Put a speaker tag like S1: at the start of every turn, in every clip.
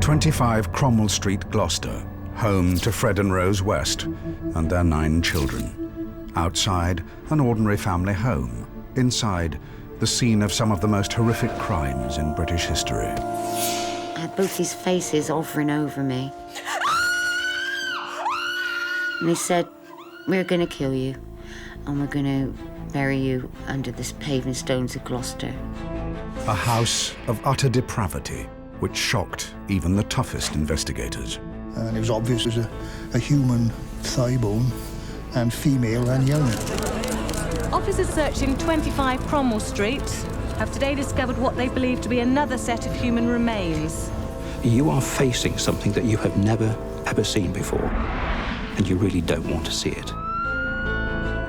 S1: 25 Cromwell Street, Gloucester, home to Fred and Rose West and their 9 children. Outside, an ordinary family home. Inside, the scene of some of the most horrific crimes in British history.
S2: I had both these faces hovering over me. And they said, "We're going to kill you, and we're going to bury you under the paving stones of Gloucester."
S1: A house of utter depravity, which shocked even the toughest investigators.
S3: And it was obvious it was a human thigh bone, and female and young.
S4: Officers searching 25 Cromwell Street have today discovered what they believe to be another set of human remains.
S5: You are facing something that you have never, ever seen before, and you really don't want to see it.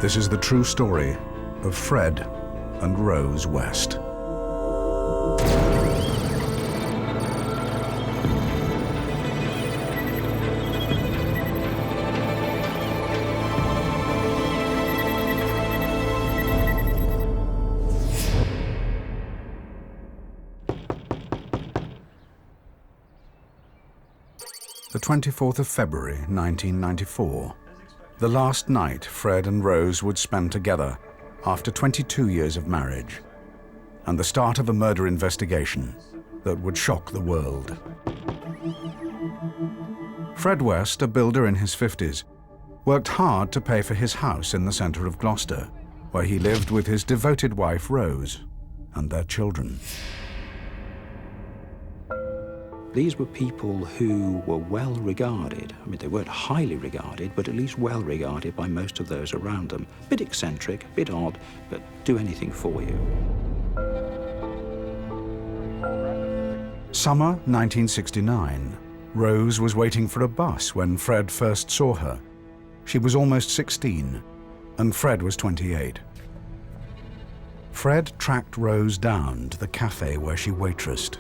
S1: This is the true story of Fred and Rose West. The 24th of February, 1994. The last night Fred and Rose would spend together after 22 years of marriage, and the start of a murder investigation that would shock the world. Fred West, a builder in his 50s, worked hard to pay for his house in the centre of Gloucester, where he lived with his devoted wife Rose and their children.
S5: These were people who were well regarded. I mean, they weren't highly regarded, but at least well regarded by most of those around them. Bit eccentric, bit odd, but do anything for you.
S1: Summer 1969. Rose was waiting for a bus when Fred first saw her. She was almost 16, and Fred was 28. Fred tracked Rose down to the cafe where she waitressed.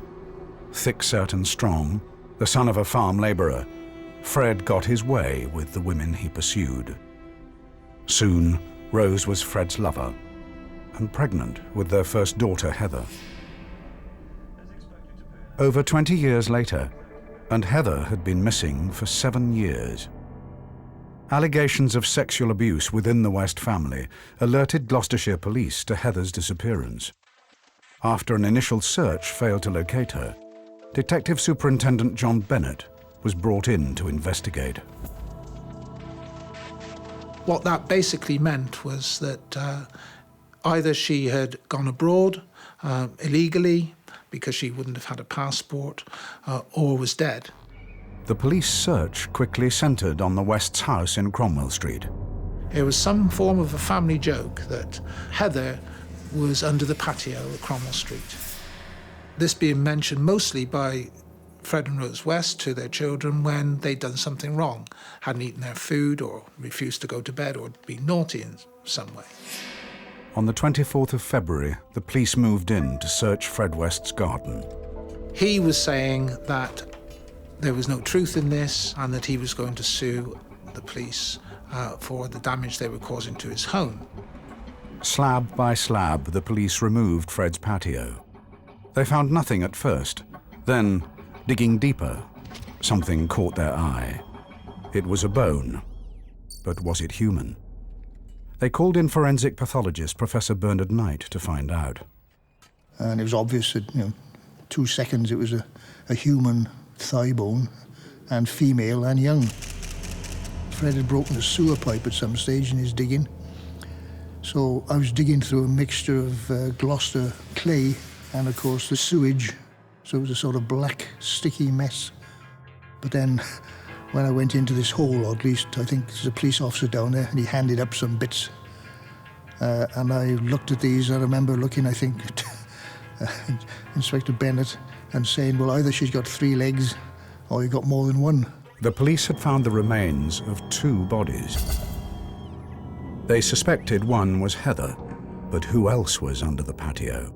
S1: Thick-set and strong, the son of a farm labourer, Fred got his way with the women he pursued. Soon, Rose was Fred's lover, and pregnant with their first daughter, Heather. Over 20 years later, and Heather had been missing for 7 years. Allegations of sexual abuse within the West family alerted Gloucestershire police to Heather's disappearance. After an initial search failed to locate her, Detective Superintendent John Bennett was brought in to investigate.
S6: What that basically meant was that either she had gone abroad illegally because she wouldn't have had a passport, or was dead.
S1: The police search quickly centred on the West's house in Cromwell Street.
S6: It was some form of a family joke that Heather was under the patio at Cromwell Street. This being mentioned mostly by Fred and Rose West to their children when they'd done something wrong, hadn't eaten their food or refused to go to bed or been naughty in some way.
S1: On the 24th of February, the police moved in to search Fred West's garden.
S6: He was saying that there was no truth in this and that he was going to sue the police for the damage they were causing to his home.
S1: Slab by slab, the police removed Fred's patio. They found nothing at first. Then, digging deeper, something caught their eye. It was a bone, but was it human? They called in forensic pathologist Professor Bernard Knight to find out.
S3: And it was obvious that, 2 seconds it was a human thigh bone, and female and young. Fred had broken a sewer pipe at some stage in his digging. So I was digging through a mixture of Gloucester clay and, of course, the sewage. So it was a sort of black, sticky mess. But then, when I went into this hole, or at least I think there's a police officer down there, and he handed up some bits. And I looked at these. I remember looking, I think, at Inspector Bennett and saying, well, either she's got 3 legs or you've got more than one.
S1: The police had found the remains of 2 bodies. They suspected one was Heather, but who else was under the patio?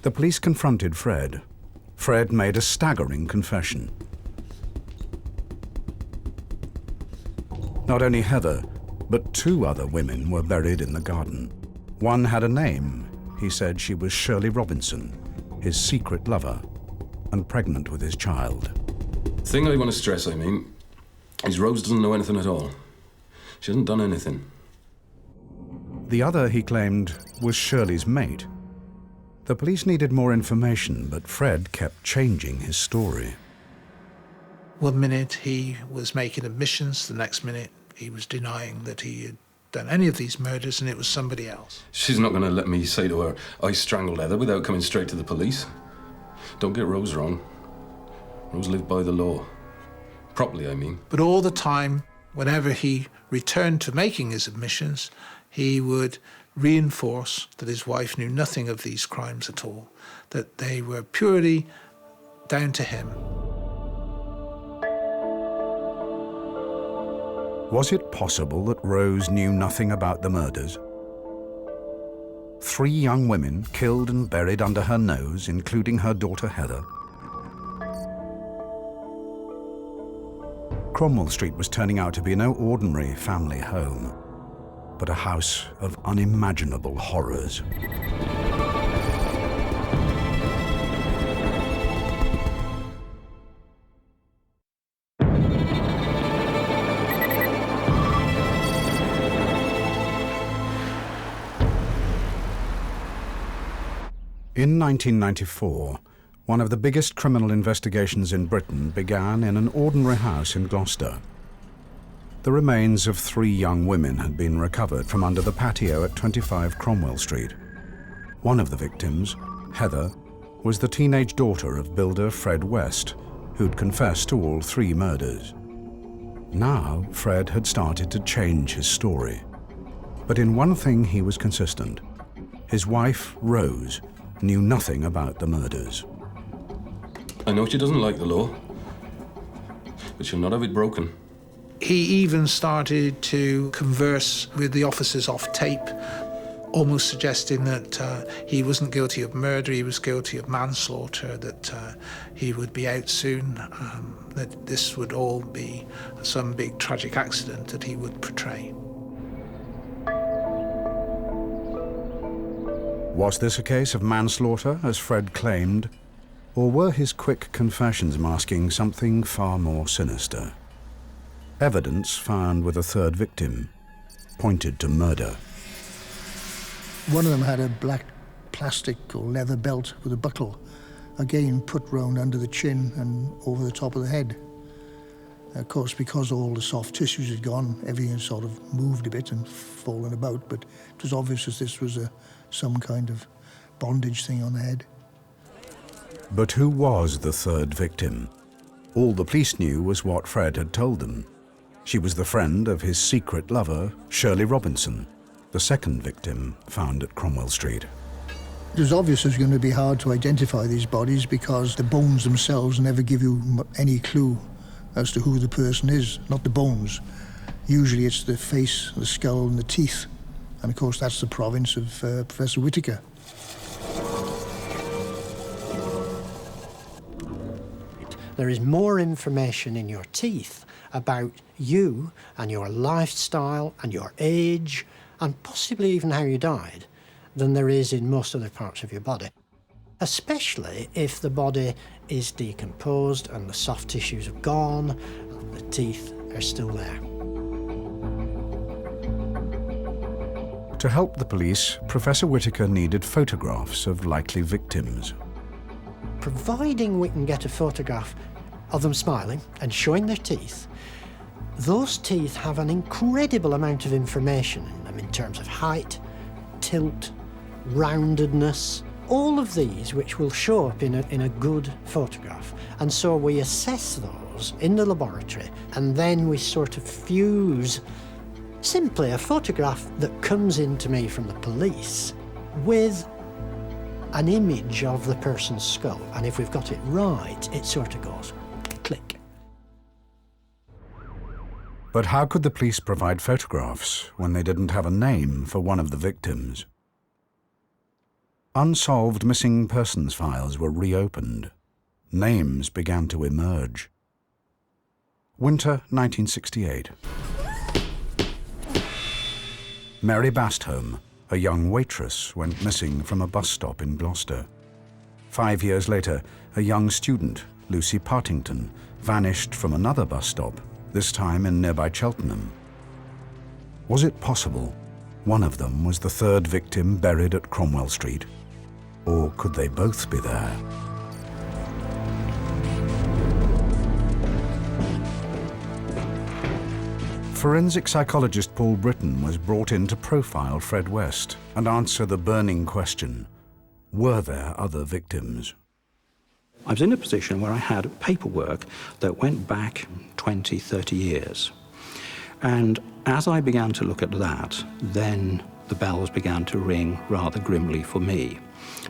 S1: The police confronted Fred. Fred made a staggering confession. Not only Heather, but 2 other women were buried in the garden. One had a name. He said she was Shirley Robinson, his secret lover. and pregnant with his child.
S7: The thing I want to stress, is Rose doesn't know anything at all. She hasn't done anything.
S1: The other, he claimed, was Shirley's mate. The police needed more information, but Fred kept changing his story.
S6: One minute he was making admissions, the next minute he was denying that he had done any of these murders and it was somebody else.
S7: She's not going to let me say to her, I strangled Heather without coming straight to the police. Don't get Rose wrong. Rose lived by the law. Properly, I mean.
S6: But all the time, whenever he returned to making his admissions, he would reinforce that his wife knew nothing of these crimes at all, that they were purely down to him.
S1: Was it possible that Rose knew nothing about the murders? 3 young women killed and buried under her nose, including her daughter Heather. Cromwell Street was turning out to be no ordinary family home, but a house of unimaginable horrors. In 1994, one of the biggest criminal investigations in Britain began in an ordinary house in Gloucester. The remains of 3 young women had been recovered from under the patio at 25 Cromwell Street. One of the victims, Heather, was the teenage daughter of builder Fred West, who'd confessed to all 3 murders. Now, Fred had started to change his story. But in one thing he was consistent. His wife, Rose, knew nothing about the murders.
S7: I know she doesn't like the law, but she'll not have it broken.
S6: He even started to converse with the officers off tape, almost suggesting that he wasn't guilty of murder, he was guilty of manslaughter, that he would be out soon, that this would all be some big tragic accident that he would portray.
S1: Was this a case of manslaughter, as Fred claimed, or were his quick confessions masking something far more sinister? Evidence found with a 3rd victim pointed to murder.
S3: One of them had a black plastic or leather belt with a buckle, again put round under the chin and over the top of the head. Of course, because all the soft tissues had gone, everything had sort of moved a bit and fallen about, but it was obvious that this was some kind of bondage thing on the head.
S1: But who was the 3rd victim? All the police knew was what Fred had told them. She was the friend of his secret lover, Shirley Robinson, the 2nd victim found at Cromwell Street.
S3: It was obvious it was going to be hard to identify these bodies because the bones themselves never give you any clue as to who the person is, not the bones. Usually it's the face, the skull and the teeth. And of course that's the province of Professor Whittaker.
S8: There is more information in your teeth about you and your lifestyle and your age and possibly even how you died than there is in most other parts of your body, especially if the body is decomposed and the soft tissues have gone and the teeth are still there.
S1: To help the police, Professor Whittaker needed photographs of likely victims.
S8: Providing we can get a photograph of them smiling and showing their teeth, those teeth have an incredible amount of information in them in terms of height, tilt, roundedness, all of these which will show up in a good photograph. And so we assess those in the laboratory and then we sort of fuse simply a photograph that comes into me from the police with an image of the person's skull. And if we've got it right, it sort of goes click.
S1: But how could the police provide photographs when they didn't have a name for one of the victims? Unsolved missing persons files were reopened. Names began to emerge. Winter 1968. Mary Bastholm, a young waitress, went missing from a bus stop in Gloucester. 5 years later, a young student, Lucy Partington, vanished from another bus stop, this time in nearby Cheltenham. Was it possible one of them was the third victim buried at Cromwell Street? Or could they both be there? Forensic psychologist Paul Britton was brought in to profile Fred West and answer the burning question: were there other victims?
S5: I was in a position where I had paperwork that went back 20, 30 years. And as I began to look at that, then the bells began to ring rather grimly for me.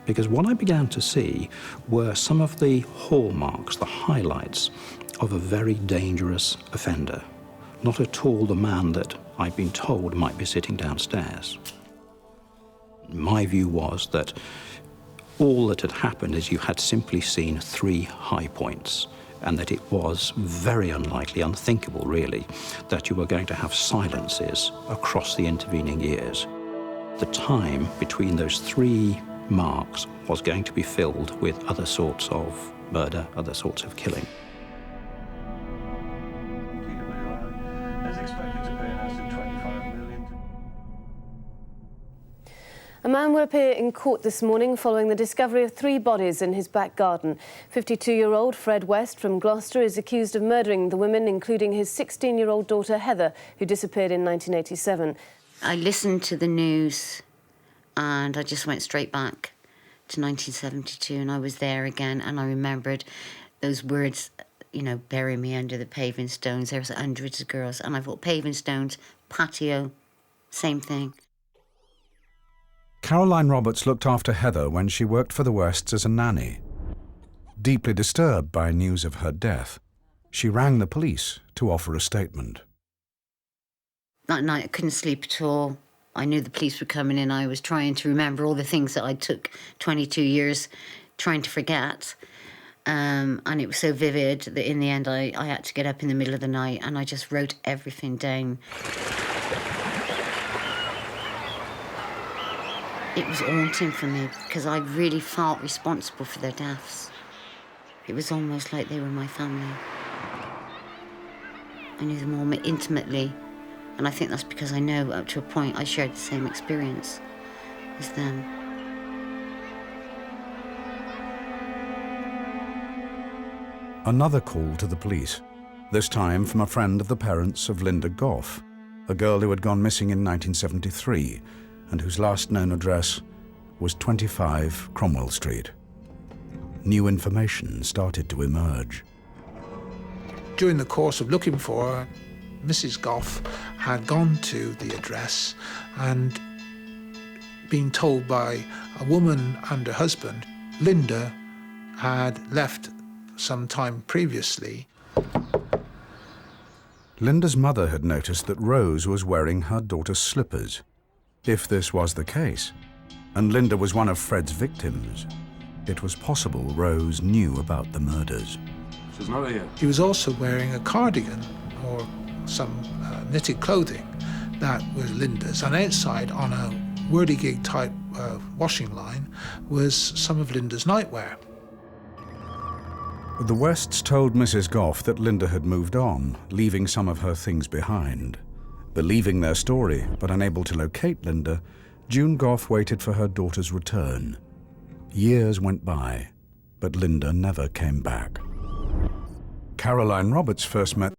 S5: Because what I began to see were some of the hallmarks, the highlights of a very dangerous offender. Not at all the man that I'd been told might be sitting downstairs. My view was that all that had happened is you had simply seen 3 high points, and that it was very unlikely, unthinkable really, that you were going to have silences across the intervening years. The time between those 3 marks was going to be filled with other sorts of murder, other sorts of killing.
S9: A man will appear in court this morning following the discovery of 3 bodies in his back garden. 52-year-old Fred West from Gloucester is accused of murdering the women, including his 16-year-old daughter Heather, who disappeared in 1987.
S2: I listened to the news and I just went straight back to 1972, and I was there again, and I remembered those words, you know, bury me under the paving stones. There was hundreds of girls, and I thought paving stones, patio, same thing.
S1: Caroline Roberts looked after Heather when she worked for the Wests as a nanny. Deeply disturbed by news of her death, she rang the police to offer a statement.
S2: That night I couldn't sleep at all. I knew the police were coming in. I was trying to remember all the things that I took 22 years trying to forget. And it was so vivid that in the end I had to get up in the middle of the night and I just wrote everything down. It was haunting for me because I really felt responsible for their deaths. It was almost like they were my family. I knew them all intimately, and I think that's because I know up to a point I shared the same experience as them.
S1: Another call to the police, this time from a friend of the parents of Linda Goff, a girl who had gone missing in 1973 and whose last known address was 25 Cromwell Street. New information started to emerge.
S6: During the course of looking for her, Mrs. Goff had gone to the address and been told by a woman and her husband, Linda had left some time previously.
S1: Linda's mother had noticed that Rose was wearing her daughter's slippers. If this was the case, and Linda was one of Fred's victims, it was possible Rose knew about the murders.
S7: She's not here.
S6: He was also wearing a cardigan or some knitted clothing that was Linda's, and outside on a whirligig type washing line was some of Linda's nightwear.
S1: The Wests told Mrs. Goff that Linda had moved on, leaving some of her things behind. Believing their story, but unable to locate Linda, June Goff waited for her daughter's return. Years went by, but Linda never came back. Caroline Roberts first met